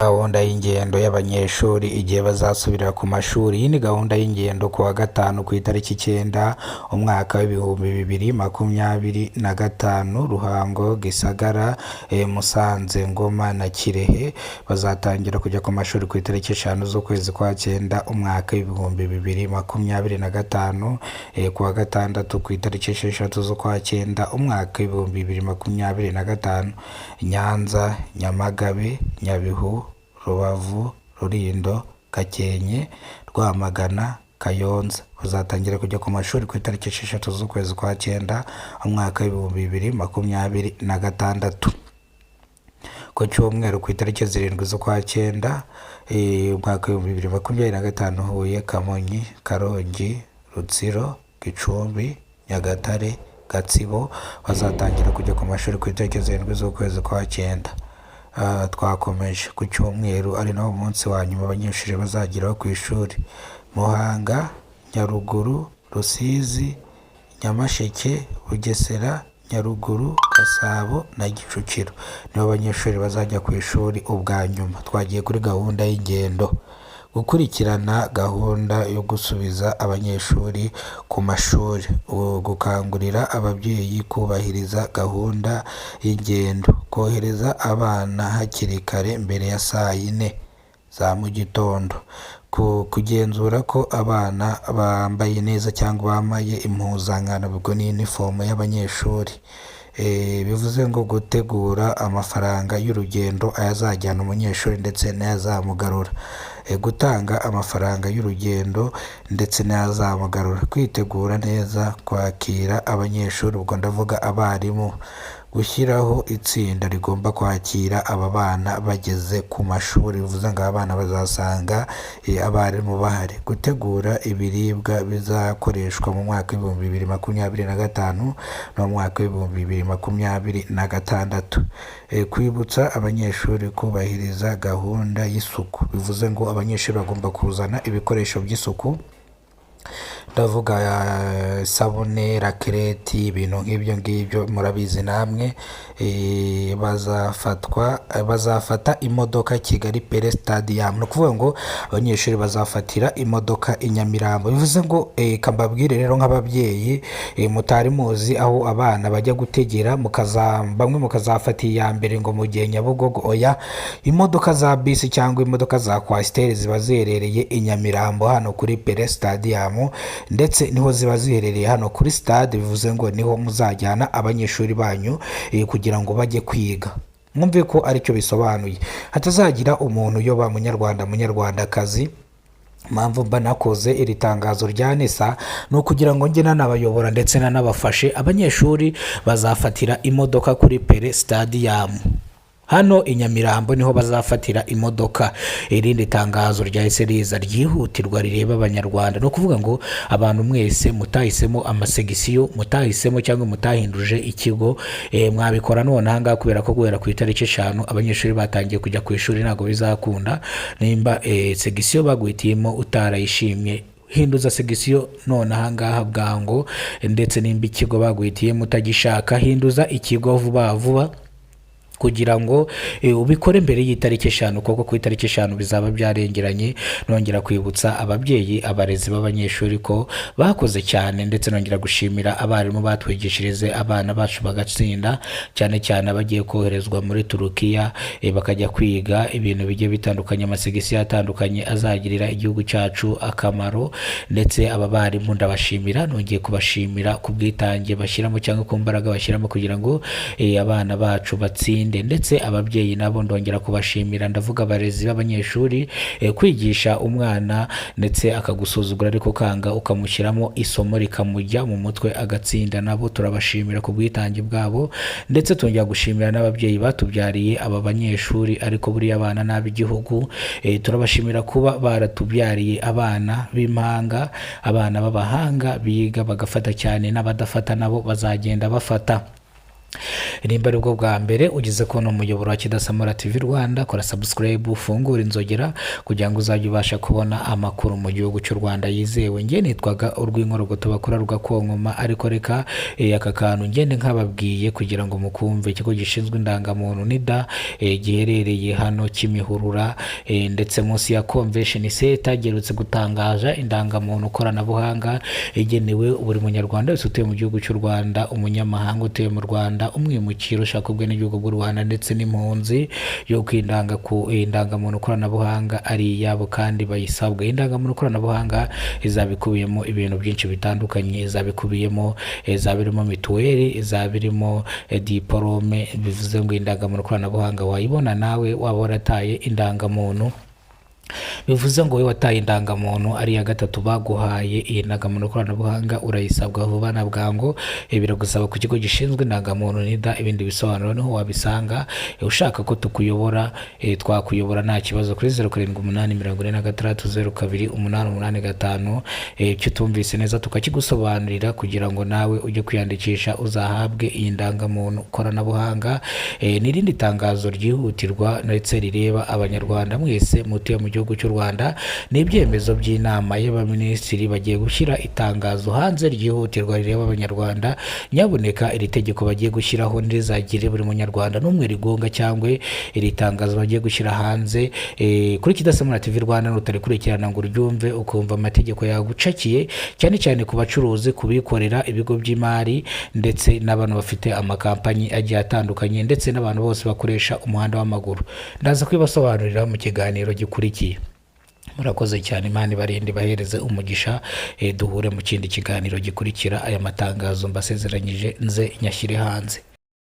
Gahunda y'ingendo y'abanyeshuri igihe bazasubira ku mashuri. Iyi ni gahunda y'ingendo ku wa gatanu ku itariki 9 umwaka w'ibihumbi 2025 Ruhango, Gisagara, Musanze, Ngoma na Kirehe bazatangira kujya ku mashuri ku itariki 5 z'ukwezi kwa 9 umwaka w'ibihumbi 2025, ku wa gatandatu ku itariki 6 z'ukwa 9 umwaka w'ibihumbi 2025 Nyanza, Nyamagabe, Nyabihu, Rubavu, Rulindo, Gakenke, Rwamagana, Kayonza bazatangira kujya ku mashuri ku itariki 6 z'ukwezi kwa 9 umwaka w'ibihumbi 2026. Ku cyumweru ku itariki 7 z'ukwa 9 umwaka w'ibihumbi 2025 Huye, Kamonyi, Karongi, Rutsiro, Gicumbi, Nyagatare, Gatsibo bazatangira kujya ku mashuri ku itariki 7 z'ukwezi kwa 9. Twakomeje ku cyumweru ari nawo munsi wa nyuma abanyeshuri bazageraho ku ishuri. Muhanga, Nyaruguru, Rusizi, Nyamasheke, Bugesera, Nyaruguru, Gasabo na Kicukiro nibo abanyeshuri bazajya ku ishuri ubwa nyuma. Twagiye kuri gahunda y'ingendo. Gukurikirana gahunda yo gusubiza abanyeshuri ku mashuri, gukangurira ababyeyi kubahiriza gahunda y'ingendo, kohereza abana hakiri kare mbere ya saa 4 za mu gitondo, kugenzura ko abana bambaye neza cyangwa bambaye impuzankano ubwo ni uniform y'abanyeshuri. Bivuze ngo gutegura amafaranga y'urugendo ayazajyana umunyeshuri ndetse n'ayazamugarura, gutanga amafaranga y'urugendo ndetse n'ayazamugarura, kwitegura neza kwakira abanyeshuri, ubwo ndavuga abarimu, gushyiraho itsinda rigomba kwakira aba bana bageze ku mashuri, bivuze ngo abana bazasanga abarimu bahari, gutegura ibiribwa bizakoreshwa mu mwaka w'ibihumbi 2025 no mu mwaka w'ibihumbi 2026, kwibutsa abanyeshuri kubahiriza gahunda y'isuku, bivuze ngo abanyeshuri bagomba kuzana ibikoresho by'isuku, ndavuga sabune, rakereti, ibintu nk'ibyo ngibyo murabizi namwe. Bazafata imodoka Kigali Pele Stadium, no kuvuga ngo abanyeshuri bazafatira imodoka i Nyamirambo. Bivuze ngo kambabwire rero nk'ababyeyi mutari muzi aho abana bajya gutegera, bamwe mukazafata iya mbere ngo mu gihe Nyabugogo. Oya, imodoka za bisi cyangwa imodoka za kwasiteri ziba ziherereye i Nyamirambo hano kuri Pele Stadium, ndetse niho ziba ziherereye hano kuri stade. Bivuze ngo niho muzajyana abanyeshuri banyu kugira ngo bajye kwiga. Mwumve ko aricyo bisobanuye, hatazagira umuntu uyoba munyarwandakazi. Mpamvu mba nakoze iri tangazo rya NESA ni ukugira ngo njye nanabayobora ndetse nanabafashe. Abanyeshuri bazafatira imodoka kuri Pele Stadium hano i Nyamirambo, niho bazafatira imodoka. Irindi tangazo ryahise riza ryihutirwa rireba abanyarwanda, no kuvuga ngo abantu mwese mutahisemo amasegisiyo, mutahisemo cyangwa mutahinduje ikigo, mwabikora none aha ngaha, kubera ko guhera ku itariki 5 abanyeshuri batangiye kujya ku ishuri. Ntabwo bizakunda nimba segisiyo baguhitiyemo utarayishimye, hinduza segisiyo none aha ngaha bwango, ndetse nimba ikigo baguhitiyemo utagishaka, hinduza ikigo vuba vuba kugira ngo ubikore mbere y'itariki 5, kuko ku itariki 5 bizaba byarengeranye. Nongera kwibutsa ababyeyi, abarezi b'abanyeshuri ko bakoze cyane, ndetse nongera gushimira abarimu batwigishirize abana bacu bagatsinda, cyane cyane abagiye koherezwa muri Turukiya bakajya kwiga ibintu bigiye bitandukanye, amasegisiyo atandukanye azagirira igihugu cyacu akamaro. Ndetse aba barimu ndabashimira, nongeye kubashimira ku bwitange bashyiramo cyangwa ku mbaraga bashyiramo kugira ngo abana bacu batsinde. Ndetse ababyeyi nabo ndongera kubashimira, ndavuga abarezi b'abanyeshuri, kwigisha umwana ndetse akagusuzugura ariko kanga ukamushyiramo isomo rikamujya mu mutwe agatsinda, nabo turabashimira ku bwitange bwabo. Ndetse tongera gushimira n'ababyeyi batubyariye aba banyeshuri, ariko buriya abana n'ab'igihugu. Turabashimira kuba baratubyariye abana b'impanga, abana b'abahanga biga bagafata cyane, n'abadafata nabo bazagenda bafata. nimba ari bwo bwa mbere ugeze kuno umuyoboro wa Kidasamara TV Rwanda, kora subscribe, ufungure inzogera kugira ngo uzajye ubasha kubona amakuru mu gihugu cy'u Rwanda yizewe. Nge nitwaga Urw'inkorogoto bakora rugakonkoma, ariko reka aka kantu ngende nkababwiye kugira ngo mukumve. Ikigo gishinzwe indangamuntu NIDA giherereye hano Kimihurura ndetse munsi ya Convention Center gerutse gutangaza indangamuntu koranabuhanga igenewe buri munyarwanda wese utuye mu gihugu cy'u Rwanda, umunyamahanga utuye mu Rwanda, umwimukira ushaka ubwenegihugu bw'u Rwanda ndetse n'impunzi, yo kwindanga ku indangamuntu koranabuhanga ari iyabo kandi bayisabwa. Indangamuntu koranabuhanga izabikubiyemo ibintu byinshi bitandukanye, izabikubiyemo izabirimo mituweli, izabirimo diplome. Bivuze ngo indangamuntu koranabuhanga wayibona nawe waba warataye indangamuntu. Bivuze ngo wowe wataye indangamuntu ari ya gatatu baguhaye, iyi ndangamuntu koranabuhanga urayisabwa vuba na bwangu. Biragusaba ku kigo gishinzwe indangamuntu NIDA. Ibindi bisobanuro niho wabisanga. Ushaka ko tukuyobora twakuyobora nta kibazo kuri 078446028885. Icyo tumvise neza tukakigusobanurira kugira ngo nawe ujye kwiyandikisha uzahabwe iyi ndangamuntu koranabuhanga. N'irindi tangazo ryihutirwa ndetse rireba abanyarwanda mwese mutuye mu gihugu cy'u Rwanda, ni ibyemezo by'inama y'abaminisitiri bagiye gushyira itangazo hanze ryihutirwa rireba abanyarwanda. Nyabuneka iri tegeko bagiye gushyiraho ntirizagire buri munyarwanda n'umwe rigonga, cyangwa iri tangazo bagiye gushyira hanze kuri Kidasamara TV Rwanda nutari kurikirana ngo uryumve ukumva amategeko yagucakiye, cyane cyane ku bacuruzi, kubikorera, ibigo by'imari ndetse n'abantu bafite amakampanyi agiye atandukanye, ndetse n'abantu bose bakoresha umuhanda w'amaguru. Ndaza kwibasobanurira mu kiganiro gikurikiye. Murakoze cyane, Imana ibarinde bahereze umugisha. Duhure mu kindi kiganiro gikurikira. Aya matangazo mbasezeranyije nze nyashyire hanze.